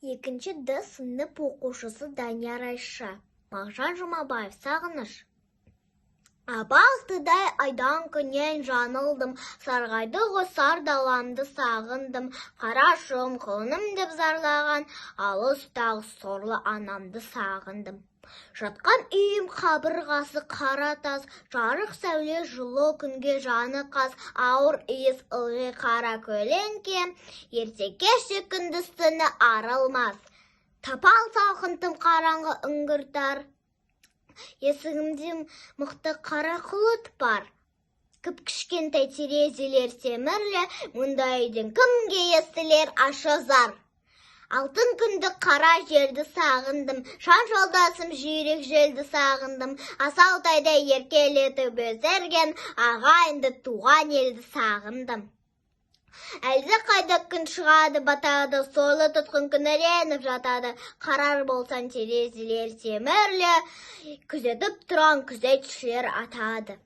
Екінші Д сынып оқушысы Данияр Айша. Мағжан Жұмабаев, сағыныш. Абақтыдай айдан күннен жаңылдым, сарғайды ғосар даламды сағындым, қарашым құлыным деп зарлаған, алыстағы сорлы анамды сағындым. Жатқан үйім қабырғасы қара тас, жарық сәуле жылы күнге жаны қас, ауыр иіс ылғи қара көлеңке, ерте кеште күндіз түні арылмас. Тапал салқын тым қараңғы үңгіртар, есігімде мықты қара құлыт бар. Кіп-кішкентай терезелер темірлі, мұндай үйден кімге естілер ашы зар. Алтын күнді қара жерді сағындым, шан жолдасым жүйрек желді сағындым, асаутайда еркелетіп өсерген ағайынды туған елді сағындым. Әлде қайда күн шығады батады, сойлы тұтқын күніреніп жатады, қарар болсан терезелер темірлі, күзетіп тұрған күзетшілер атады.